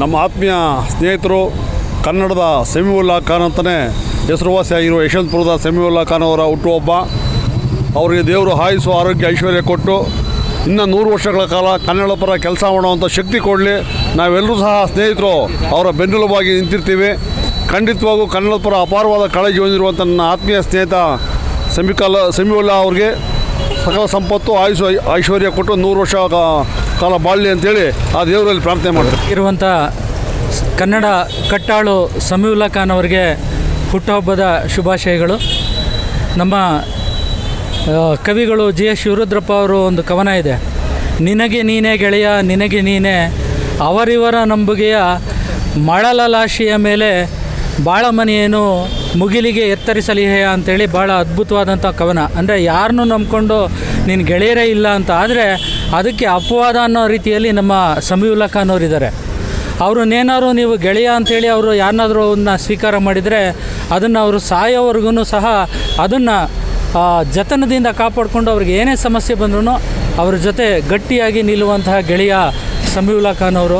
ನಮ್ಮ ಆತ್ಮೀಯ ಸ್ನೇಹಿತರು ಕನ್ನಡದ ಸಮೀವುಲ್ಲಾ ಖಾನ್ ಅಂತಲೇ ಹೆಸರುವಾಸಿಯಾಗಿರುವ ಯಶವಂತಪುರದ ಸಮೀವುಲ್ಲಾ ಖಾನ್ ಅವರ ಹುಟ್ಟುಹಬ್ಬ. ಅವರಿಗೆ ದೇವರು ಆಯುಸ್ಸು ಆರೋಗ್ಯ ಐಶ್ವರ್ಯ ಕೊಟ್ಟು ಇನ್ನು 100 ವರ್ಷಗಳ ಕಾಲ ಕನ್ನಡ ಪರ ಕೆಲಸ ಮಾಡುವಂಥ ಶಕ್ತಿ ಕೊಡಲಿ. ನಾವೆಲ್ಲರೂ ಸಹ ಸ್ನೇಹಿತರು ಅವರ ಬೆನ್ನೆಲುಬಾಗಿ ನಿಂತಿರ್ತೀವಿ. ಖಂಡಿತವಾಗೂ ಕನ್ನಡ ಪರ ಅಪಾರವಾದ ಕಾಳಜಿ ಹೊಂದಿರುವಂಥ ನನ್ನ ಆತ್ಮೀಯ ಸ್ನೇಹಿತ ಸಮೀವುಲ್ಲಾ ಅವ್ರಿಗೆ ಸಕಲ ಸಂಪತ್ತು ಆಯುಷ್ ಐಶ್ವರ್ಯ ಕೊಟ್ಟು 100 ವರ್ಷ ಕಾಲ ಬಾಳಲಿ ಅಂತೇಳಿ ಆ ದೇವರಲ್ಲಿ ಪ್ರಾರ್ಥನೆ ಮಾಡ್ತಾರೆ. ಇರುವಂಥ ಕನ್ನಡ ಕಟ್ಟಾಳು ಸಮೀವುಲ್ಲಾ ಖಾನ್ ಅವರಿಗೆ ಹುಟ್ಟುಹಬ್ಬದ ಶುಭಾಶಯಗಳು. ನಮ್ಮ ಕವಿಗಳು GS ಶಿವರುದ್ರಪ್ಪ ಅವರು ಒಂದು ಕವನ ಇದೆ, ನಿನಗೆ ನೀನೇ ಗೆಳೆಯ ನಿನಗೆ ನೀನೇ ಅವರಿವರ ನಂಬುಗೆಯ ಮಳಲಲಾಶಿಯ ಮೇಲೆ ಬಾಳಮನೆಯೇನು ಮುಗಿಲಿಗೆ ಎತ್ತರಿಸಲಿಹೆಯ ಅಂತೇಳಿ ಭಾಳ ಅದ್ಭುತವಾದಂಥ ಕವನ. ಅಂದರೆ ಯಾರನ್ನೂ ನಂಬ್ಕೊಂಡು ನೀನು ಗೆಳೆಯರೇ ಇಲ್ಲ ಅಂತ ಆದರೆ ಅದಕ್ಕೆ ಅಪವಾದ ಅನ್ನೋ ರೀತಿಯಲ್ಲಿ ನಮ್ಮ ಸಮೀವುಲ್ಲಾ ಖಾನ್ ಅವರಿದ್ದಾರೆ. ಅವ್ರನ್ನೇನಾದ್ರು ನೀವು ಗೆಳೆಯ ಅಂಥೇಳಿ ಅವರು ಯಾರನ್ನಾದ್ರೂ ಅವನ್ನ ಸ್ವೀಕಾರ ಮಾಡಿದರೆ ಅದನ್ನು ಅವರು ಸಾಯೋವರೆಗೂ ಸಹ ಅದನ್ನು ಜತನದಿಂದ ಕಾಪಾಡಿಕೊಂಡು ಅವ್ರಿಗೆ ಏನೇ ಸಮಸ್ಯೆ ಬಂದ್ರೂ ಅವ್ರ ಜೊತೆ ಗಟ್ಟಿಯಾಗಿ ನಿಲ್ಲುವಂತಹ ಗೆಳೆಯ ಸಮೀವುಲ್ಲಾ ಖಾನ್ ಅವರು.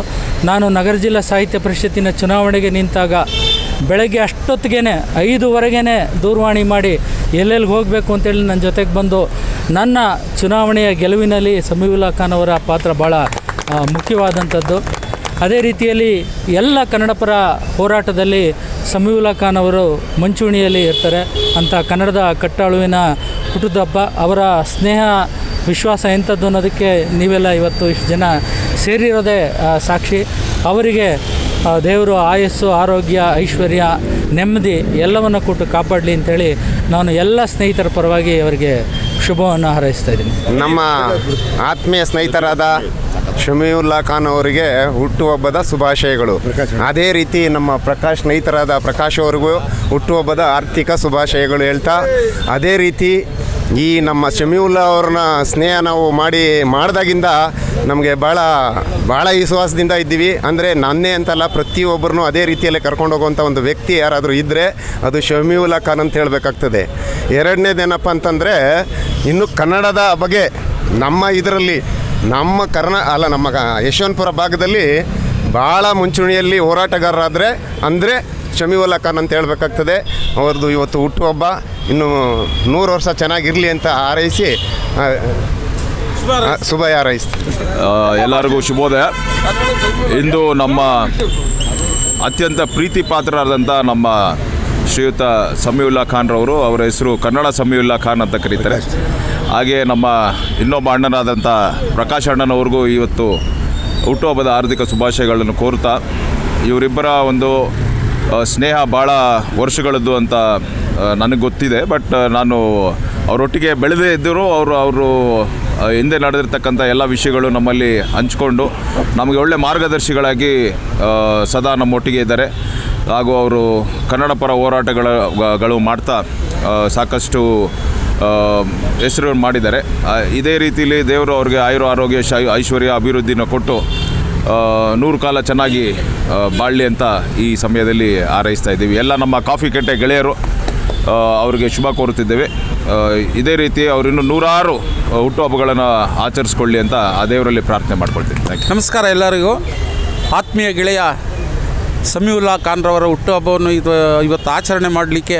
ನಾನು ನಗರ ಜಿಲ್ಲಾ ಸಾಹಿತ್ಯ ಪರಿಷತ್ತಿನ ಚುನಾವಣೆಗೆ ನಿಂತಾಗ ಬೆಳಗ್ಗೆ ಅಷ್ಟೊತ್ತಿಗೆ 5:15 ದೂರವಾಣಿ ಮಾಡಿ ಎಲ್ಲೆಲ್ಲಿಗೆ ಹೋಗಬೇಕು ಅಂತೇಳಿ ನನ್ನ ಜೊತೆಗೆ ಬಂದು ನನ್ನ ಚುನಾವಣೆಯ ಗೆಲುವಿನಲ್ಲಿ ಸಮೀವುಲ್ಲಾ ಖಾನ್ ಅವರ ಪಾತ್ರ ಭಾಳ ಮುಖ್ಯವಾದಂಥದ್ದು. ಅದೇ ರೀತಿಯಲ್ಲಿ ಎಲ್ಲ ಕನ್ನಡಪರ ಹೋರಾಟದಲ್ಲಿ ಸಮೀವುಲ್ಲಾ ಖಾನ್ ಅವರು ಮುಂಚೂಣಿಯಲ್ಲಿ ಇರ್ತಾರೆ. ಅಂಥ ಕನ್ನಡದ ಕಟ್ಟಾಳುವಿನ ಹುಟ್ಟುಹಬ್ಬ. ಅವರ ಸ್ನೇಹ ವಿಶ್ವಾಸ ಎಂಥದ್ದು ಅನ್ನೋದಕ್ಕೆ ನೀವೆಲ್ಲ ಇವತ್ತು ಇಷ್ಟು ಜನ ಸೇರಿರೋದೇ ಸಾಕ್ಷಿ. ಅವರಿಗೆ ದೇವರು ಆಯಸ್ಸು ಆರೋಗ್ಯ ಐಶ್ವರ್ಯ ನೆಮ್ಮದಿ ಎಲ್ಲವನ್ನು ಕೊಟ್ಟು ಕಾಪಾಡಲಿ ಅಂಥೇಳಿ ನಾನು ಎಲ್ಲ ಸ್ನೇಹಿತರ ಪರವಾಗಿ ಅವರಿಗೆ ಶುಭವನ್ನು ಹಾರೈಸ್ತಾ ಇದ್ದೀನಿ. ನಮ್ಮ ಆತ್ಮೀಯ ಸ್ನೇಹಿತರಾದ ಸಮೀವುಲ್ಲಾ ಖಾನ್ ಅವರಿಗೆ ಹುಟ್ಟುಹಬ್ಬದ ಶುಭಾಶಯಗಳು. ಅದೇ ರೀತಿ ನಮ್ಮ ಸ್ನೇಹಿತರಾದ ಪ್ರಕಾಶ್ ಅವರಿಗೂ ಹುಟ್ಟುಹಬ್ಬದ ಆರ್ಥಿಕ ಶುಭಾಶಯಗಳು ಹೇಳ್ತಾ, ಅದೇ ರೀತಿ ಈ ನಮ್ಮ ಸಮೀವುಲ್ಲಾ ಅವ್ರನ್ನ ಸ್ನೇಹ ನಾವು ಮಾಡಿದಾಗಿಂದ ನಮಗೆ ಭಾಳ ವಿಶ್ವಾಸದಿಂದ ಇದ್ದೀವಿ. ಅಂದರೆ ನನ್ನೇ ಅಂತಲ್ಲ, ಪ್ರತಿಯೊಬ್ಬರನ್ನೂ ಅದೇ ರೀತಿಯಲ್ಲೇ ಕರ್ಕೊಂಡು ಹೋಗುವಂಥ ಒಂದು ವ್ಯಕ್ತಿ ಯಾರಾದರೂ ಇದ್ದರೆ ಅದು ಸಮೀವುಲ್ಲಾ ಖಾನ್ ಅಂತ ಹೇಳಬೇಕಾಗ್ತದೆ. ಎರಡನೇದೇನಪ್ಪ ಅಂತಂದರೆ, ಇನ್ನು ಕನ್ನಡದ ಬಗ್ಗೆ ನಮ್ಮ ಇದರಲ್ಲಿ ನಮ್ಮ ನಮ್ಮ ಯಶವಂತಪುರ ಭಾಗದಲ್ಲಿ ಭಾಳ ಮುಂಚೂಣಿಯಲ್ಲಿ ಹೋರಾಟಗಾರರಾದರೆ ಅಂದರೆ ಸಮೀವುಲ್ಲಾ ಖಾನ್ ಅಂತ ಹೇಳಬೇಕಾಗ್ತದೆ. ಅವ್ರದ್ದು ಇವತ್ತು ಹುಟ್ಟುಹಬ್ಬ. ಇನ್ನು 100 ವರ್ಷ ಚೆನ್ನಾಗಿರಲಿ ಅಂತ ಹಾರೈಸಿ ಶುಭ ಹಾರೈಸ್ತೀನಿ. ಎಲ್ಲರಿಗೂ ಶುಭೋದಯ. ಇಂದು ನಮ್ಮ ಅತ್ಯಂತ ಪ್ರೀತಿ ಪಾತ್ರರಾದಂಥ ನಮ್ಮ ಶ್ರೀಯುತ ಸಮೀವುಲ್ಲಾ ಖಾನ್ರವರು, ಅವರ ಹೆಸರು ಕನ್ನಡ ಸಮೀವುಲ್ಲಾ ಖಾನ್ ಅಂತ ಕರೀತಾರೆ. ಹಾಗೆ ನಮ್ಮ ಇನ್ನೊಬ್ಬ ಅಣ್ಣನಾದಂಥ ಪ್ರಕಾಶ್ ಅಣ್ಣನವ್ರಿಗೂ ಇವತ್ತು ಹುಟ್ಟುಹಬ್ಬದ ಹಾರ್ದಿಕ ಶುಭಾಶಯಗಳನ್ನು ಕೋರುತ್ತಾ, ಇವರಿಬ್ಬರ ಒಂದು ಸ್ನೇಹ ಭಾಳ ವರ್ಷಗಳದ್ದು ಅಂತ ನನಗೆ ಗೊತ್ತಿದೆ. ಬಟ್ ನಾನು ಅವರೊಟ್ಟಿಗೆ ಬೆಳೆದೇ ಇದ್ದರೂ ಅವರು ಹಿಂದೆ ನಡೆದಿರ್ತಕ್ಕಂಥ ಎಲ್ಲ ವಿಷಯಗಳು ನಮ್ಮಲ್ಲಿ ಹಂಚ್ಕೊಂಡು ನಮಗೆ ಒಳ್ಳೆ ಮಾರ್ಗದರ್ಶಿಗಳಾಗಿ ಸದಾ ನಮ್ಮೊಟ್ಟಿಗೆ ಇದ್ದಾರೆ. ಹಾಗೂ ಅವರು ಕನ್ನಡ ಪರ ಹೋರಾಟಗಳು ಮಾಡ್ತಾ ಸಾಕಷ್ಟು ಹೆಸರು ಮಾಡಿದ್ದಾರೆ. ಇದೇ ರೀತಿಯಲ್ಲಿ ದೇವರು ಅವ್ರಿಗೆ ಆರೋಗ್ಯ ಐಶ್ವರ್ಯ ಅಭಿವೃದ್ಧಿನ ಕೊಟ್ಟು 100 ಕಾಲ ಚೆನ್ನಾಗಿ ಬಾಳಲಿ ಅಂತ ಈ ಸಮಯದಲ್ಲಿ ಹಾರೈಸ್ತಾ ಇದ್ದೀವಿ. ಎಲ್ಲ ನಮ್ಮ ಕಾಫಿ ಕೆಟ್ಟೆ ಗೆಳೆಯರು ಅವರಿಗೆ ಶುಭ ಕೋರುತ್ತಿದ್ದೇವೆ. ಇದೇ ರೀತಿ ಅವರಿನ್ನೂ 100 ಹುಟ್ಟುಹಬ್ಬಗಳನ್ನು ಆಚರಿಸ್ಕೊಳ್ಳಿ ಅಂತ ಆ ದೇವರಲ್ಲಿ ಪ್ರಾರ್ಥನೆ ಮಾಡ್ಕೊಳ್ತೀನಿ. ನಮಸ್ಕಾರ ಎಲ್ಲರಿಗೂ. ಆತ್ಮೀಯ ಗೆಳೆಯ ಸಮೀವುಲ್ಲಾ ಖಾನ್ರವರ ಹುಟ್ಟುಹಬ್ಬವನ್ನು ಇವತ್ತು ಆಚರಣೆ ಮಾಡಲಿಕ್ಕೆ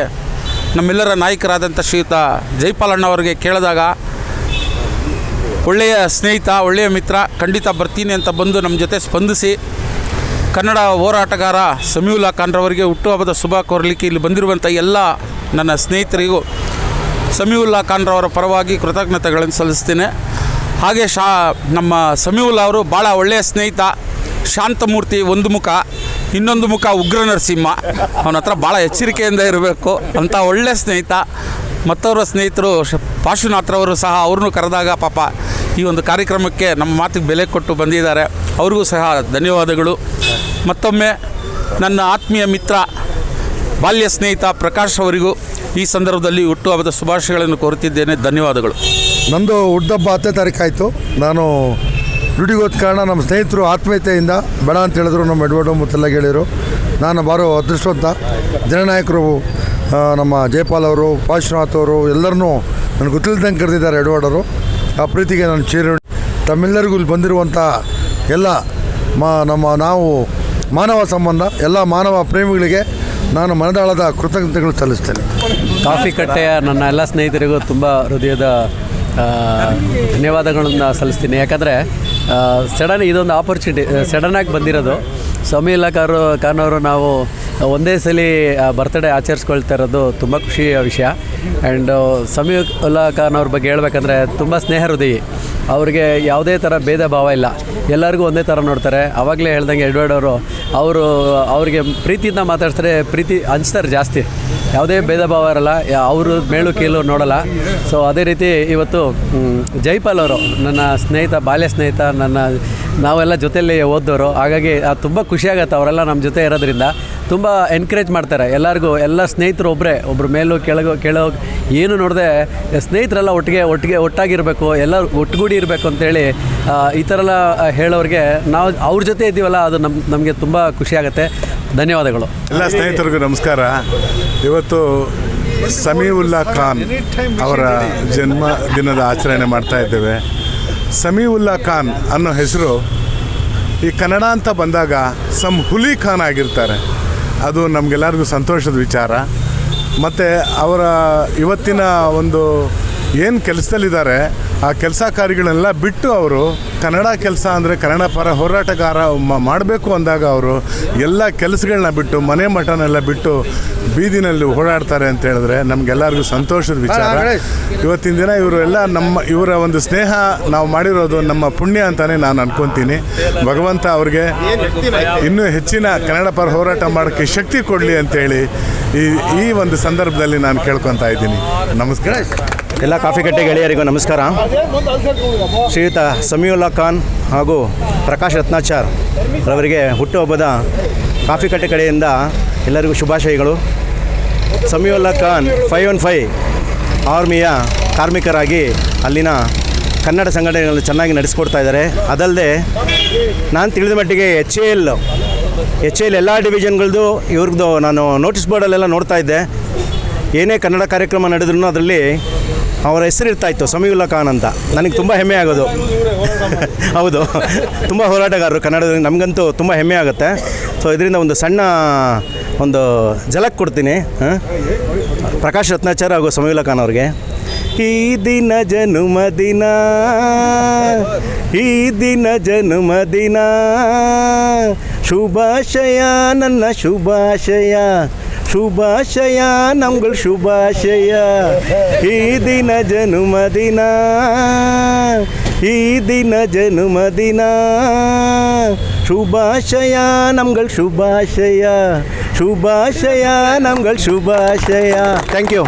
ನಮ್ಮೆಲ್ಲರ ನಾಯಕರಾದಂಥ ಶ್ರೀಯುತ ಜೈಪಾಲಣ್ಣವರಿಗೆ ಕೇಳಿದಾಗ, ಒಳ್ಳೆಯ ಸ್ನೇಹಿತ ಒಳ್ಳೆಯ ಮಿತ್ರ, ಖಂಡಿತ ಬರ್ತೀನಿ ಅಂತ ಬಂದು ನಮ್ಮ ಜೊತೆ ಸ್ಪಂದಿಸಿ ಕನ್ನಡ ಹೋರಾಟಗಾರ ಸಮೀವುಲ್ಲಾ ಖಾನ್ರವರಿಗೆ ಹುಟ್ಟುಹಬ್ಬದ ಶುಭ ಕೋರಲಿಕ್ಕೆ ಇಲ್ಲಿ ಬಂದಿರುವಂಥ ಎಲ್ಲ ನನ್ನ ಸ್ನೇಹಿತರಿಗೂ ಸಮೀವುಲ್ಲಾ ಖಾನ್ರವರ ಪರವಾಗಿ ಕೃತಜ್ಞತೆಗಳನ್ನು ಸಲ್ಲಿಸ್ತೇನೆ. ಹಾಗೆ ನಮ್ಮ ಸಮೀವುಲ್ಲಾ ಅವರು ಭಾಳ ಒಳ್ಳೆಯ ಸ್ನೇಹಿತ, ಶಾಂತಮೂರ್ತಿ ಒಂದು ಮುಖ, ಇನ್ನೊಂದು ಮುಖ ಉಗ್ರ ನರಸಿಂಹ. ಅವನ ಹತ್ರ ಭಾಳ ಎಚ್ಚರಿಕೆಯಿಂದ ಇರಬೇಕು ಅಂತ ಒಳ್ಳೆಯ ಸ್ನೇಹಿತ. ಮತ್ತವರ ಸ್ನೇಹಿತರು ಪಾರ್ಶ್ವನಾಥ್ರವರು ಸಹ ಅವ್ರನ್ನೂ ಕರೆದಾಗ ಪಾಪ ಈ ಒಂದು ಕಾರ್ಯಕ್ರಮಕ್ಕೆ ನಮ್ಮ ಮಾತಿಗೆ ಬೆಲೆ ಕೊಟ್ಟು ಬಂದಿದ್ದಾರೆ. ಅವ್ರಿಗೂ ಸಹ ಧನ್ಯವಾದಗಳು. ಮತ್ತೊಮ್ಮೆ ನನ್ನ ಆತ್ಮೀಯ ಮಿತ್ರ ಬಾಲ್ಯ ಸ್ನೇಹಿತ ಪ್ರಕಾಶ್ ಅವರಿಗೂ ಈ ಸಂದರ್ಭದಲ್ಲಿ ಹುಟ್ಟುಹಬ್ಬದ ಶುಭಾಶಯಗಳನ್ನು ಕೋರುತ್ತಿದ್ದೇನೆ. ಧನ್ಯವಾದಗಳು. ನಂದು ಹುಟ್ಟುಹಬ್ಬ 10ನೇ ತಾರೀಕು ಆಯಿತು. ನಾನು ಡ್ಯೂಟಿಗೆ ಹೋದ ಕಾರಣ ನಮ್ಮ ಸ್ನೇಹಿತರು ಆತ್ಮೀಯತೆಯಿಂದ ಬೇಡ ಅಂತ ಹೇಳಿದ್ರು. ನಮ್ಮ ಎಡ್ವರ್ಡು ಮತ್ತೆಲ್ಲ ಗೆಳೆಯರು, ನಾನು ಬಾರೋ ಅದೃಷ್ಟವಂತ. ಜನನಾಯಕರು ನಮ್ಮ ಜೈಪಾಲ್ ಅವರು, ಪಾರ್ಶ್ವನಾಥ್ ಅವರು ಎಲ್ಲರನ್ನೂ ನನಗೆ ಗೊತ್ತಿಲ್ಲದಂಗೆ ಕರೆದಿದ್ದಾರೆ ಎಡ್ವರ್ಡ್ ಅವರು. ಆ ಪ್ರೀತಿಗೆ ನಾನು ತಮ್ಮೆಲ್ಲರಿಗೂ ಇಲ್ಲಿ ಬಂದಿರುವಂಥ ಎಲ್ಲ ನಾವು ಮಾನವ ಸಂಬಂಧ. ಎಲ್ಲ ಮಾನವ ಪ್ರೇಮಿಗಳಿಗೆ ನಾನು ಮನದಾಳದ ಕೃತಜ್ಞತೆಗಳು ಸಲ್ಲಿಸ್ತೇನೆ. ಕಾಫಿ ಕಟ್ಟೆಯ ನನ್ನ ಎಲ್ಲ ಸ್ನೇಹಿತರಿಗೂ ತುಂಬ ಹೃದಯದ ಧನ್ಯವಾದಗಳನ್ನು ಸಲ್ಲಿಸ್ತೀನಿ. ಯಾಕಂದರೆ ಇದೊಂದು ಆಪರ್ಚುನಿಟಿ ಸಡನ್ನಾಗಿ ಬಂದಿರೋದು. ಸಮೀವುಲ್ಲಾ ಖಾನ್ ಅವರು ನಾವು ಒಂದೇ ಸಲ ಬರ್ತ್ಡೇ ಆಚರಿಸ್ಕೊಳ್ತಾ ಇರೋದು ತುಂಬ ಖುಷಿಯ ವಿಷಯ. ಆ್ಯಂಡ್ ಸಮೀವುಲ್ಲಾ ಖಾನ್ ಅವ್ರ ಬಗ್ಗೆ ಹೇಳ್ಬೇಕಂದ್ರೆ ತುಂಬ ಸ್ನೇಹ ಹೃದಯಿ. ಅವ್ರಿಗೆ ಯಾವುದೇ ಥರ ಭೇದ ಭಾವ ಇಲ್ಲ, ಎಲ್ಲರಿಗೂ ಒಂದೇ ಥರ ನೋಡ್ತಾರೆ. ಆವಾಗಲೇ ಹೇಳ್ದಂಗೆ ಎಡ್ವರ್ಡ್ ಅವರು ಅವ್ರಿಗೆ ಪ್ರೀತಿಯಿಂದ ಮಾತಾಡ್ತಾರೆ, ಪ್ರೀತಿ ಹಂಚ್ತಾರೆ ಜಾಸ್ತಿ, ಯಾವುದೇ ಭೇದ ಭಾವ ಇರಲ್ಲ, ಅವರು ಮೇಲು ಕೀಲು ನೋಡಲ್ಲ. ಸೊ ಅದೇ ರೀತಿ ಇವತ್ತು ಜೈಪಾಲ್ ಅವರು ನನ್ನ ಸ್ನೇಹಿತ, ಬಾಲ್ಯ ಸ್ನೇಹಿತ, ನಾವೆಲ್ಲ ಜೊತೆಯಲ್ಲಿ ಓದ್ದವರು. ಹಾಗಾಗಿ ತುಂಬ ಖುಷಿಯಾಗತ್ತೆ ಅವರೆಲ್ಲ ನಮ್ಮ ಜೊತೆ ಇರೋದ್ರಿಂದ. ತುಂಬ ಎನ್ಕರೇಜ್ ಮಾಡ್ತಾರೆ ಎಲ್ಲರಿಗೂ. ಎಲ್ಲ ಸ್ನೇಹಿತರು ಒಬ್ಬರು ಮೇಲೂ ಕೆಳಗೋ ಏನು ನೋಡದೆ ಸ್ನೇಹಿತರೆಲ್ಲ ಒಟ್ಟಾಗಿರಬೇಕು, ಎಲ್ಲ ಒಟ್ಟುಗೂಡಿ ಇರಬೇಕು ಅಂತೇಳಿ ಈ ಥರ ಎಲ್ಲ ಹೇಳೋರಿಗೆ ನಾವು ಅವ್ರ ಜೊತೆ ಇದ್ದೀವಲ್ಲ, ಅದು ನಮಗೆ ತುಂಬ ಖುಷಿಯಾಗುತ್ತೆ. ಧನ್ಯವಾದಗಳು. ಎಲ್ಲ ಸ್ನೇಹಿತರಿಗೂ ನಮಸ್ಕಾರ. ಇವತ್ತು ಸಮೀವುಲ್ಲಾ ಖಾನ್ ಅವರ ಜನ್ಮ ದಿನದ ಆಚರಣೆ ಮಾಡ್ತಾ ಇದ್ದೇವೆ. ಸಮೀವುಲ್ಲಾ ಖಾನ್ ಅನ್ನೋ ಹೆಸರು ಈ ಕನ್ನಡ ಅಂತ ಬಂದಾಗ ಹುಲಿ ಖಾನ್ ಆಗಿರ್ತಾರೆ. ಅದು ನಮಗೆಲ್ಲರಿಗೂ ಸಂತೋಷದ ವಿಚಾರ. ಮತ್ತು ಅವರ ಇವತ್ತಿನ ಒಂದು ಏನು ಕೆಲಸದಲ್ಲಿದ್ದಾರೆ ಆ ಕೆಲಸ ಕಾರ್ಯಗಳನ್ನೆಲ್ಲ ಬಿಟ್ಟು ಅವರು ಕನ್ನಡ ಕೆಲಸ ಅಂದರೆ ಕನ್ನಡ ಪರ ಹೋರಾಟಗಾರ ಮಾಡಬೇಕು ಅಂದಾಗ ಅವರು ಎಲ್ಲ ಕೆಲಸಗಳನ್ನ ಬಿಟ್ಟು ಮನೆ ಮಠನೆಲ್ಲ ಬಿಟ್ಟು ಬೀದಿನಲ್ಲಿ ಓಡಾಡ್ತಾರೆ ಅಂತ ಹೇಳಿದ್ರೆ ನಮಗೆಲ್ಲರಿಗೂ ಸಂತೋಷದ ವಿಚಾರ. ಇವತ್ತಿನ ದಿನ ಇವರ ಒಂದು ಸ್ನೇಹ ನಾವು ಮಾಡಿರೋದು ನಮ್ಮ ಪುಣ್ಯ ಅಂತಲೇ ನಾನು ಅನ್ಕೊತೀನಿ. ಭಗವಂತ ಅವ್ರಿಗೆ ಇನ್ನೂ ಹೆಚ್ಚಿನ ಕನ್ನಡ ಪರ ಹೋರಾಟ ಮಾಡೋಕ್ಕೆ ಶಕ್ತಿ ಕೊಡಲಿ ಅಂತೇಳಿ ಈ ಒಂದು ಸಂದರ್ಭದಲ್ಲಿ ನಾನು ಕೇಳ್ಕೊತಾ ಇದ್ದೀನಿ. ನಮಸ್ಕಾರ. ಎಲ್ಲ ಕಾಫಿ ಕಟ್ಟೆ ಗೆಳೆಯರಿಗೂ ನಮಸ್ಕಾರ. ಶ್ರೀಯುತ ಸಮೀವುಲ್ಲಾ ಖಾನ್ ಹಾಗೂ ಪ್ರಕಾಶ್ ರತ್ನಾಚಾರ್ ರವರಿಗೆ ಹುಟ್ಟುಹಬ್ಬದ ಕಾಫಿ ಕಟ್ಟೆ ಕಡೆಯಿಂದ ಎಲ್ಲರಿಗೂ ಶುಭಾಶಯಗಳು. ಸಮೀವುಲ್ಲಾ ಖಾನ್ 515 ಆರ್ಮಿಯ ಕಾರ್ಮಿಕರಾಗಿ ಅಲ್ಲಿನ ಕನ್ನಡ ಸಂಘಟನೆಗಳನ್ನು ಚೆನ್ನಾಗಿ ನಡೆಸ್ಕೊಡ್ತಾ ಇದ್ದಾರೆ. ಅದಲ್ಲದೆ ನಾನು ತಿಳಿದ ಮಟ್ಟಿಗೆ ಎಚ್ ಎಲ್ ಎಲ್ಲ ಡಿವಿಷನ್ಗಳದ್ದು ಇವ್ರದ್ದು ನಾನು ನೋಟಿಸ್ ಬೋರ್ಡಲ್ಲೆಲ್ಲ ನೋಡ್ತಾ ಇದ್ದೆ. ಏನೇ ಕನ್ನಡ ಕಾರ್ಯಕ್ರಮ ನಡೆದ್ರೂ ಅದರಲ್ಲಿ ಅವರ ಹೆಸರು ಇರ್ತಾಯಿತ್ತು, ಸಮೀವುಲ್ಲಾ ಖಾನ್ ಅಂತ. ನನಗೆ ತುಂಬ ಹೆಮ್ಮೆ ಆಗೋದು. ಹೌದು, ತುಂಬ ಹೋರಾಟಗಾರರು ಕನ್ನಡದಲ್ಲಿ, ನಮಗಂತೂ ತುಂಬ ಹೆಮ್ಮೆ ಆಗುತ್ತೆ. ಸೊ ಇದರಿಂದ ಒಂದು ಸಣ್ಣ ಝಲಕ್ ಕೊಡ್ತೀನಿ ಪ್ರಕಾಶ್ ರತ್ನಾಚಾರ್ ಹಾಗೂ ಸಮೀವುಲ್ಲಾ ಖಾನ್ ಅವ್ರಿಗೆ. ಈ ದಿನ ಜನುಮದಿನ, ಈ ದಿನ ಜನುಮದಿನ, ಶುಭಾಶಯ ನನ್ನ ಶುಭಾಶಯ, ಶುಭಾಶಯ ನಮ್ಗಳ ಶುಭಾಶಯ. ಈ ದಿನ ಜನುಮದಿನ, ಈ ದಿನ ಜನುಮದಿನ, ಶುಭಾಶಯ ನಮ್ಗಳ ಶುಭಾಶಯ, ಶುಭಾಶಯ ನಮ್ಗಳ ಶುಭಾಶಯ. Thank you.